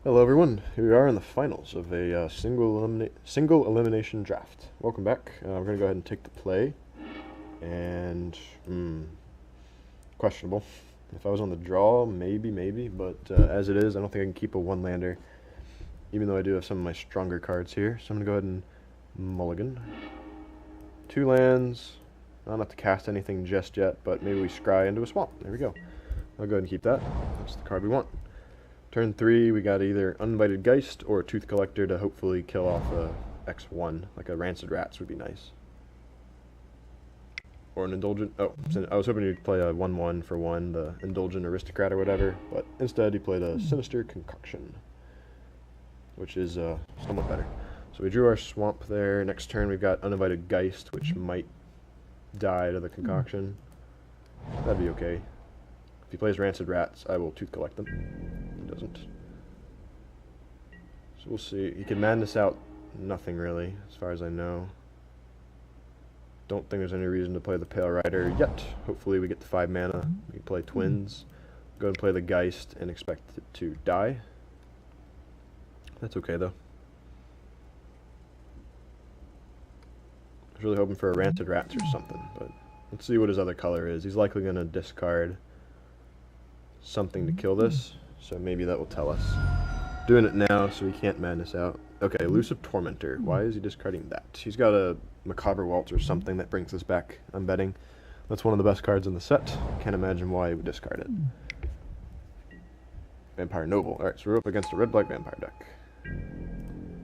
Hello everyone, here we are in the finals of a single elimination draft. Welcome back. We're going to go ahead and take the play, and questionable. If I was on the draw, maybe, but as it is, I don't think I can keep a one-lander, even though I do have some of my stronger cards here. So I'm going to go ahead and mulligan. 2 lands. I don't have to cast anything just yet, but maybe we scry into a swamp. There we go. I'll go ahead and keep that. That's the card we want. Turn 3, we got either Uninvited Geist or a Tooth Collector to hopefully kill off a X1, like a Rancid Rats would be nice. Or an Indulgent. Oh, I was hoping you'd play a 1/1 for 1, the Indulgent Aristocrat or whatever, but instead he played a Sinister Concoction, which is somewhat better. So we drew our swamp there. Next turn we've got Uninvited Geist, which might die to the Concoction. That'd be okay. If he plays Rancid Rats, I will Tooth Collect them. He doesn't. So we'll see. He can Madness out nothing really, as far as I know. Don't think there's any reason to play the Pale Rider yet. Hopefully we get to 5 mana. We can play Twins. Go and play the Geist and expect it to die. That's okay though. I was really hoping for a Rancid Rats or something, but let's see what his other color is. He's likely going to discard something to kill this, so maybe that will tell us. Doing it now, so he can't Madness out. Okay, Elusive Tormentor. Why is he discarding that? He's got a Macabre Waltz or something that brings us back, I'm betting. That's one of the best cards in the set. Can't imagine why he would discard it. Vampire Noble. Alright, so we're up against a red-black vampire deck.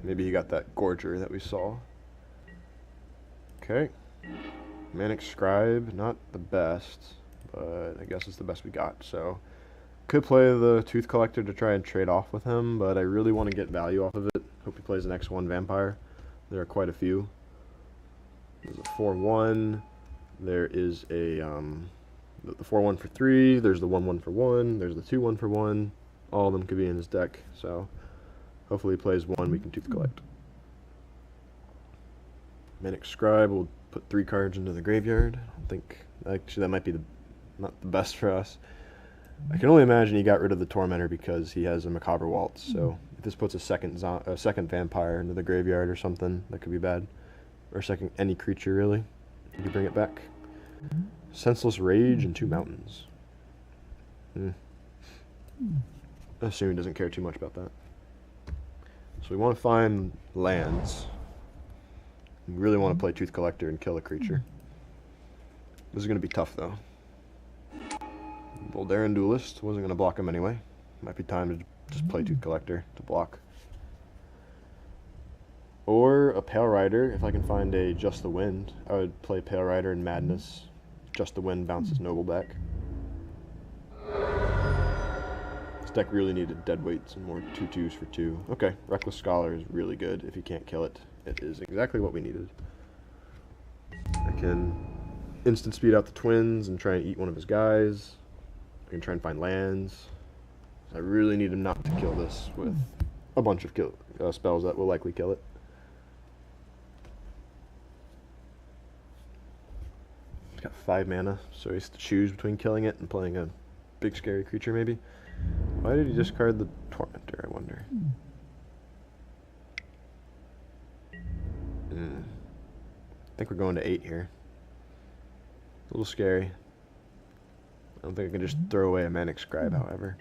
Maybe he got that Gorger that we saw. Okay. Manic Scribe, not the best, but I guess it's the best we got, so could play the Tooth Collector to try and trade off with him, but I really want to get value off of it. Hope he plays the next one Vampire. There are quite a few. There's a 4/1. There is a the 4/1 for 3. There's the 1/1 for 1. There's the 2/1 for 1. All of them could be in his deck, so hopefully he plays one we can Tooth Collect. Manic Scribe will put 3 cards into the graveyard. I don't think, actually that might be not the best for us. I can only imagine he got rid of the Tormentor because he has a Macabre Waltz, so if this puts a second Vampire into the graveyard or something, that could be bad. Or any creature, really. You can bring it back. Senseless Rage and 2 Mountains. I assume he doesn't care too much about that. So we want to find lands. We really want to play Tooth Collector and kill a creature. This is going to be tough, though. Voldaren Duelist wasn't going to block him anyway. Might be time to just play Tooth Collector to block. Or a Pale Rider, if I can find a Just the Wind. I would play Pale Rider and Madness. Just the Wind bounces Noble back. This deck really needed deadweights and more 2/2s for 2. Okay, Reckless Scholar is really good if you can't kill it. It is exactly what we needed. I can instant speed out the Twins and try and eat one of his guys. I can try and find lands. I really need him not to kill this with a bunch of spells that will likely kill it. He's got 5 mana, so he has to choose between killing it and playing a big scary creature maybe. Why did he discard the Tormentor, I wonder? I think we're going to 8 here. A little scary. I don't think I can just throw away a Manic Scribe, however.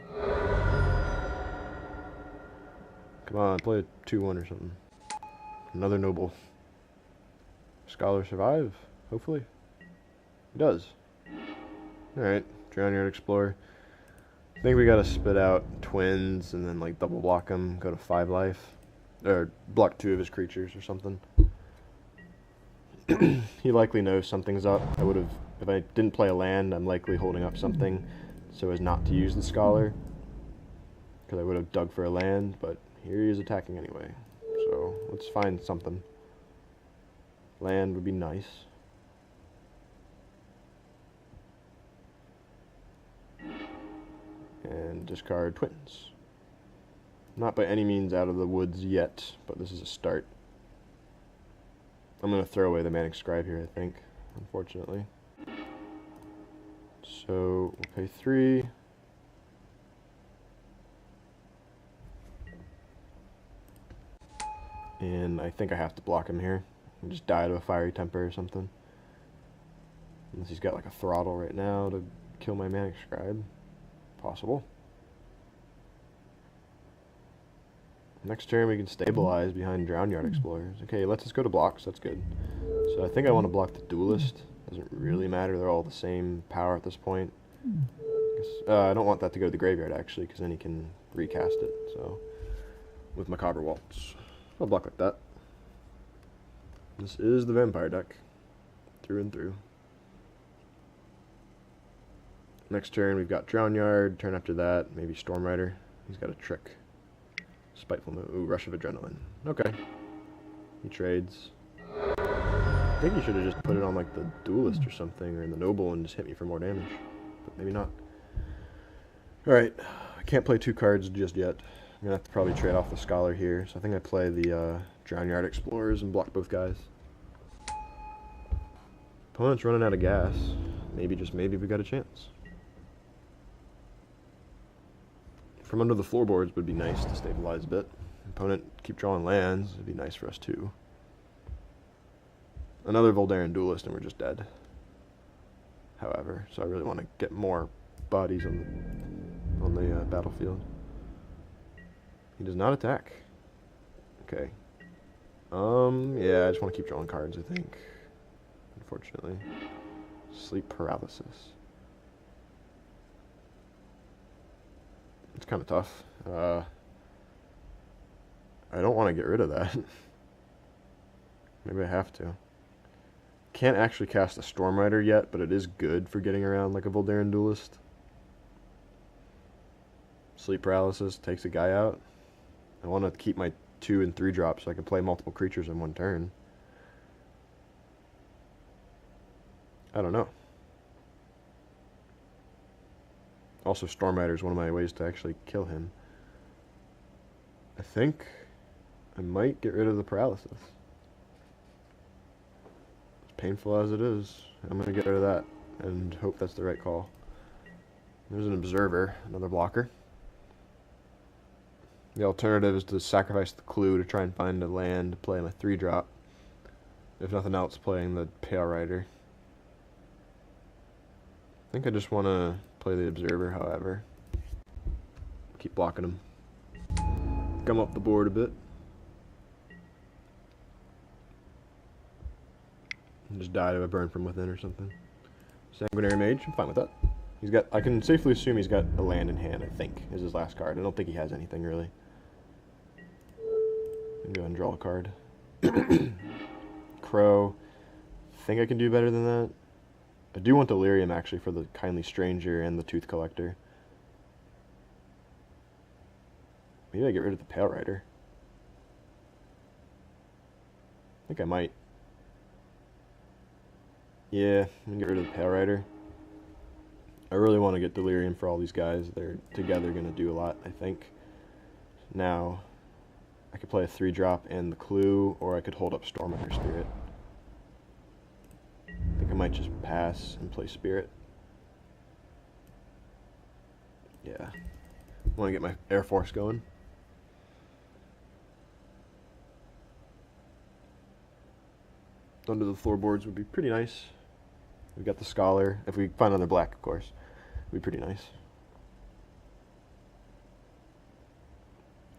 Come on, play a 2/1 or something. Another Noble. Scholar survive? Hopefully. He does. Alright, Drowneyard Explorer. I think we gotta spit out Twins and then like double block him, go to 5 life. Or block 2 of his creatures or something. He likely knows something's up. If I didn't play a land, I'm likely holding up something so as not to use the Scholar. Because I would have dug for a land, but here he is attacking anyway. So let's find something. Land would be nice. And discard Twins. Not by any means out of the woods yet, but this is a start. I'm going to throw away the Manic Scribe here, I think, unfortunately. So we'll pay 3. And I think I have to block him here. And just die to a fiery temper or something. Unless he's got like a throttle right now to kill my Manic Scribe. Possible. Next turn we can stabilize behind Drownyard Explorers. Okay, let's just go to blocks, that's good. So I think I want to block the Duelist. Doesn't really matter, they're all the same power at this point. I don't want that to go to the graveyard actually, because then he can recast it. So, with Macabre Waltz. I'll block like that. This is the Vampire deck. Through and through. Next turn we've got Drownyard. Turn after that, maybe Stormrider. He's got a trick. Spiteful move. Ooh, Rush of Adrenaline. Okay. He trades. I think he should have just put it on like the Duelist or something, or in the Noble and just hit me for more damage. But maybe not. Alright. I can't play 2 cards just yet. I'm going to have to probably trade off the Scholar here. So I think I play the Drownyard Explorers and block both guys. Opponent's running out of gas. Maybe, just maybe, we got a chance. From under the floorboards would be nice to stabilize a bit. Opponent keep drawing lands, it'd be nice for us too. Another Voldaren Duelist and we're just dead. However, so I really want to get more bodies on the battlefield. He does not attack. Okay. Yeah, I just want to keep drawing cards, I think. Unfortunately. Sleep paralysis. It's kind of tough. I don't want to get rid of that. Maybe I have to. Can't actually cast a Stormrider yet, but it is good for getting around like a Voldaren Duelist. Sleep paralysis takes a guy out. I want to keep my 2 and 3 drops so I can play multiple creatures in one turn. I don't know. Also, Stormrider is one of my ways to actually kill him. I think I might get rid of the paralysis. As painful as it is, I'm going to get rid of that and hope that's the right call. There's an Observer, another blocker. The alternative is to sacrifice the Clue to try and find a land to play my 3-drop. If nothing else, playing the Pale Rider. I think I just want to play the Observer, however. Keep blocking him. Come up the board a bit. And just die to a Burn from Within or something. Sanguinary Mage, I'm fine with that. He's got, I can safely assume he's got a land in hand, I think, is his last card. I don't think he has anything, really. Go ahead and draw a card. Crow. I think I can do better than that. I do want Delirium, actually, for the Kindly Stranger and the Tooth Collector. Maybe I get rid of the Pale Rider. I think I might. Yeah, I'm going to get rid of the Pale Rider. I really want to get Delirium for all these guys. They're together going to do a lot, I think. Now, I could play a 3-drop and the Clue, or I could hold up Stormrider Spirit. I think I might just pass and play Spirit. Yeah. I want to get my Air Force going. Under the floorboards would be pretty nice. We got the Scholar. If we find another black, of course, would be pretty nice.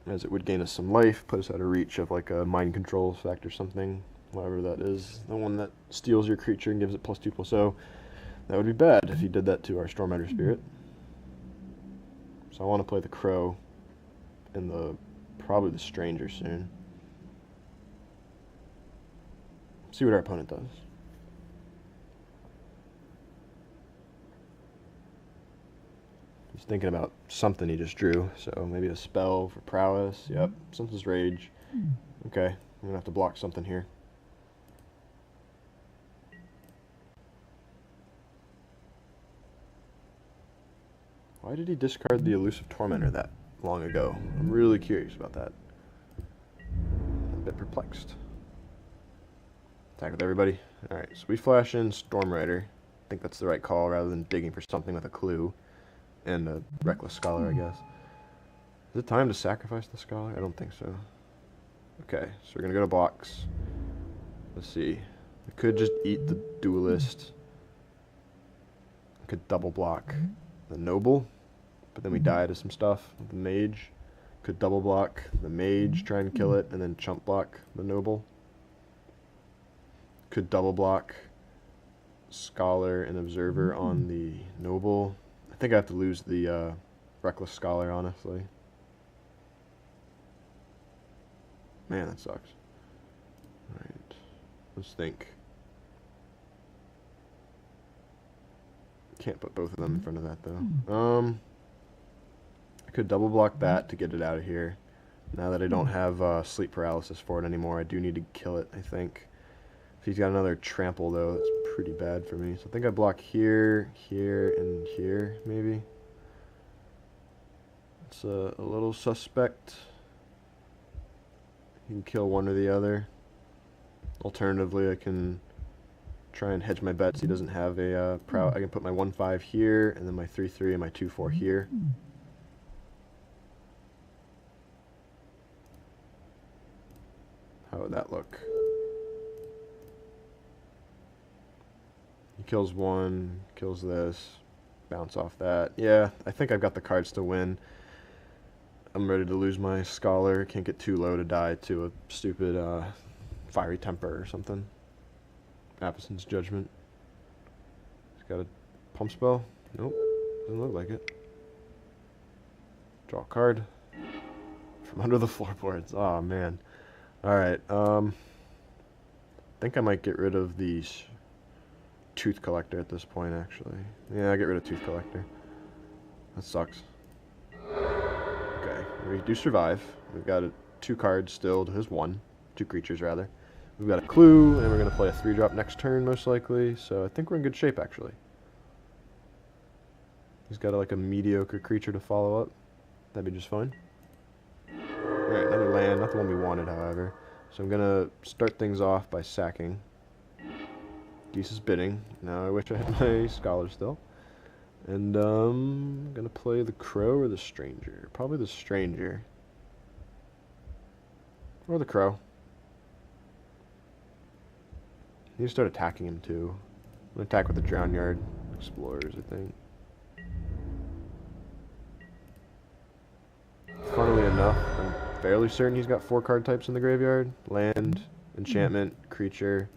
As it would gain us some life, put us out of reach of like a Mind Control effect or something, whatever that is. The one that steals your creature and gives it +2/+0. So that would be bad if he did that to our Stormrider Spirit. So I want to play the Crow and probably the Stranger soon. See what our opponent does. He's thinking about something he just drew, so maybe a spell for prowess. Yep, Senseless Rage. Okay, I'm gonna have to block something here. Why did he discard the Elusive Tormentor that long ago? I'm really curious about that. I'm a bit perplexed. Attack with everybody. Alright, so we flash in Stormrider. I think that's the right call rather than digging for something with a Clue. And a Reckless Scholar, I guess. Is it time to sacrifice the Scholar? I don't think so. Okay, so we're gonna go to blocks. Let's see. I could just eat the duelist. I could double block the noble, but then we die to some stuff. The mage. Could double block the mage, try and kill it, and then chump block the noble. Could double block scholar and observer on the noble. I think I have to lose the reckless scholar, honestly. Man, that sucks. Alright, let's think. Can't put both of them in front of that, though. I could double block that to get it out of here. Now that I don't have sleep paralysis for it anymore, I do need to kill it, I think. If he's got another trample, though, that's pretty bad for me. So I think I block here, here, and here, maybe. It's a little suspect. You can kill one or the other. Alternatively, I can try and hedge my bets. He doesn't have a prow. I can put my 1-5 here, and then my 3-3 and my 2-4 here. How would that look? He kills one, kills this, bounce off that. Yeah, I think I've got the cards to win. I'm ready to lose my scholar. Can't get too low to die to a stupid fiery temper or something. Appison's Judgment. He's got a pump spell. Nope, doesn't look like it. Draw a card from under the floorboards. Oh man. Alright, I think I might get rid of the Tooth Collector at this point, actually. Yeah, I'll get rid of Tooth Collector. That sucks. Okay, we do survive. We've got 2 cards still to his 1. 2 creatures, rather. We've got a clue, and we're going to play a 3-drop next turn, most likely. So I think we're in good shape, actually. He's got like a mediocre creature to follow up. That'd be just fine. Alright, another land. Not the one we wanted, however. So I'm going to start things off by sacking. Geese's Bidding. Now I wish I had my Scholar still. And I'm going to play the Crow or the Stranger. Probably the Stranger. Or the Crow. I need to start attacking him too. I'm going to attack with the Drown Yard Explorers, I think. Funnily enough, I'm fairly certain he's got 4 card types in the graveyard. Land, enchantment, creature.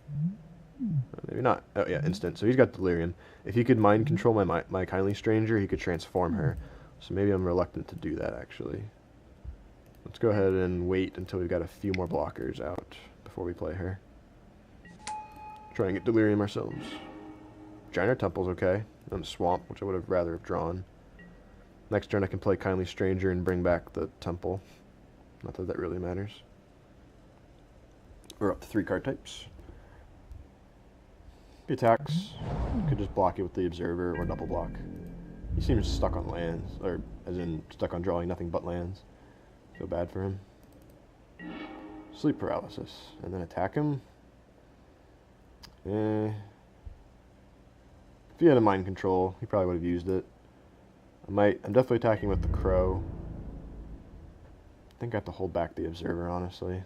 Maybe not. Oh yeah, instant. So he's got Delirium. If he could mind control my Kindly Stranger, he could transform her. So maybe I'm reluctant to do that, actually. Let's go ahead and wait until we've got a few more blockers out before we play her. Try and get Delirium ourselves. Giant Temple's okay. And Swamp, which I would have rather have drawn. Next turn I can play Kindly Stranger and bring back the Temple. Not that that really matters. We're up to 3 card types. He attacks. Could just block it with the Observer or double block. He seems stuck on lands, or as in stuck on drawing nothing but lands. Feel bad for him. Sleep Paralysis. And then attack him. If he had a mind control, he probably would have used it. I'm definitely attacking with the Crow. I think I have to hold back the Observer, honestly.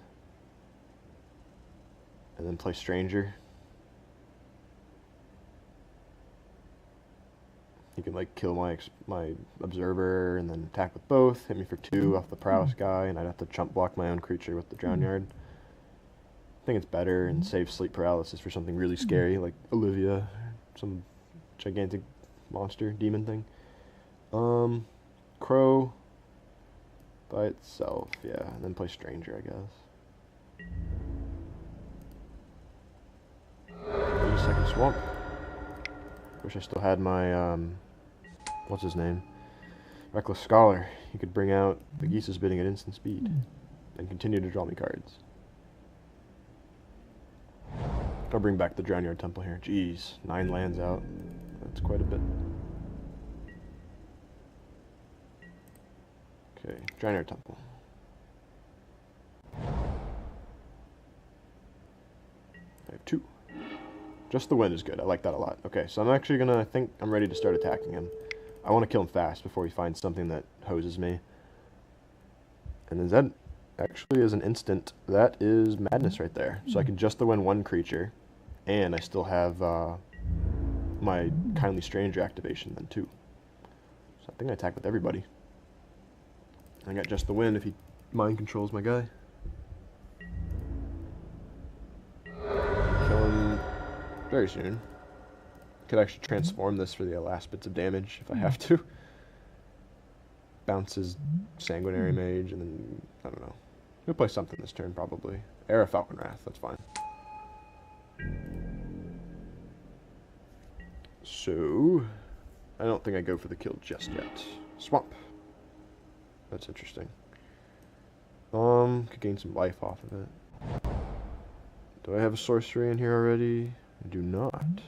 And then play Stranger. He can like kill my Observer and then attack with both, hit me for 2 off the Prowess guy, and I'd have to chump block my own creature with the Drown Yard. I think it's better and save Sleep Paralysis for something really scary like Olivia, some gigantic monster, demon thing. Crow by itself, yeah, and then play Stranger, I guess. Need a second Swamp. Wish I still had my, what's his name? Reckless Scholar. He could bring out the Geese's Bidding at instant speed and continue to draw me cards. I'll bring back the Drown Yard Temple here. Jeez, 9 lands out. That's quite a bit. Okay, Drown Yard Temple. I have 2. Just the win is good. I like that a lot. Okay, so I'm actually gonna, I think I'm ready to start attacking him. I want to kill him fast before he finds something that hoses me. And is that Actually, as an instant, that is madness right there. So I can just the win one creature, and I still have my Kindly Stranger activation then too. So I think I attack with everybody. I got just the win if he mind controls my guy. Kill him very soon. Could actually transform this for the last bits of damage if I have to. Bounces Sanguinary Mage, and then, I don't know. He'll play something this turn, probably. Era Falcon Wrath, that's fine. So, I don't think I go for the kill just yet. Swamp. That's interesting. Could gain some life off of it. Do I have a sorcery in here already? I do not.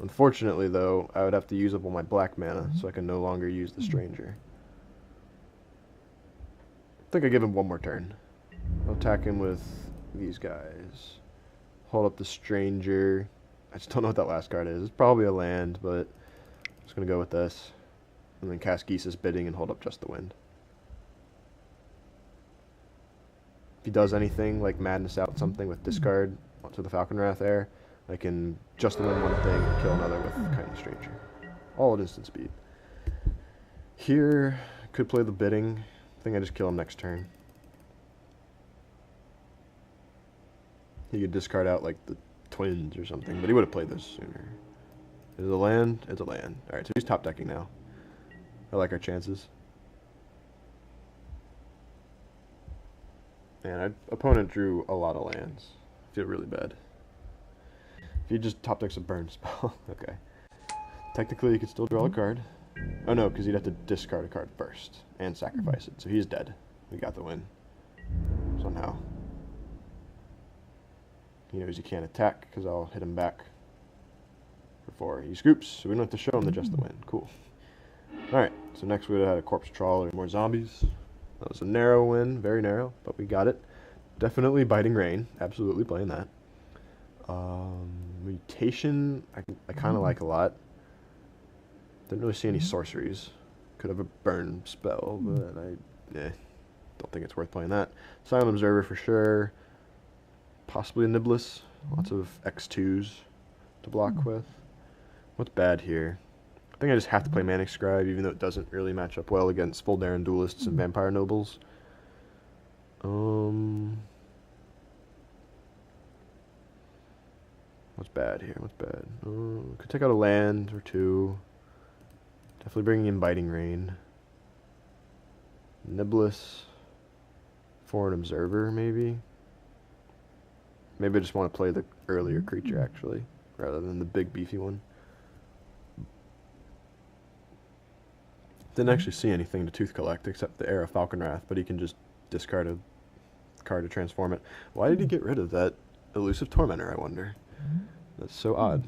Unfortunately, though, I would have to use up all my black mana, so I can no longer use the Stranger. I think I give him one more turn. I'll attack him with these guys. Hold up the Stranger. I just don't know what that last card is. It's probably a land, but I'm just going to go with this. And then cast Geese's Bidding and hold up Just the Wind. If he does anything, like Madness out something with discard to the Falcon Wrath there, I can Just the Wind one thing and kill another with Kindly Stranger. All at instant speed. Here, I could play the Bidding. I think I just kill him next turn. He could discard out like the Twins or something, but he would have played this sooner. Is it a land? It's a land. Alright, so he's top decking now. I like our chances. And our opponent drew a lot of lands. I feel really bad. If he just top decks a burn spell, okay. Technically, he could still draw a card. Oh no, because he'd have to discard a card first and sacrifice it. So he's dead. We got the win. Somehow. He knows he can't attack because I'll hit him back before he scoops. So we don't have to show him the Just the Win. Cool. Alright, so next we had a Corpse Trawler and more zombies. That was a narrow win, very narrow, but we got it. Definitely Biting Rain, absolutely playing that. Mutation, I kind of like a lot. Didn't really see any sorceries. Could have a burn spell, but I don't think it's worth playing that. Silent Observer for sure. Possibly a Niblis. Lots of X2s to block with. What's bad here? I think I just have to play Manic Scribe, even though it doesn't really match up well against Voldaren Duelists and Vampire Nobles. What's bad here? What's bad? Could take out a land or two. Definitely bringing in Biting Rain. Niblis. Foreign Observer, maybe? Maybe I just want to play the earlier creature, actually, rather than the big, beefy one. Didn't actually see anything to Tooth Collect except the Era Falcon Wrath, but he can just discard a card to transform it. Why did he get rid of that Elusive Tormentor, I wonder? That's so odd.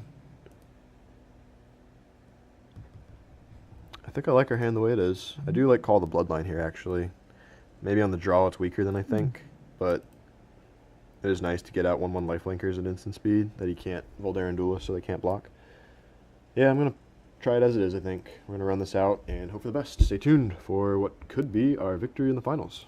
I think I like our hand the way it is. I do like Call the Bloodline here, actually. Maybe on the draw it's weaker than I think, but it is nice to get out 1/1 lifelinkers at instant speed that he can't Voldaren Duelist, so they can't block. Yeah, I'm going to try it as it is, I think. We're going to run this out and hope for the best. Stay tuned for what could be our victory in the finals.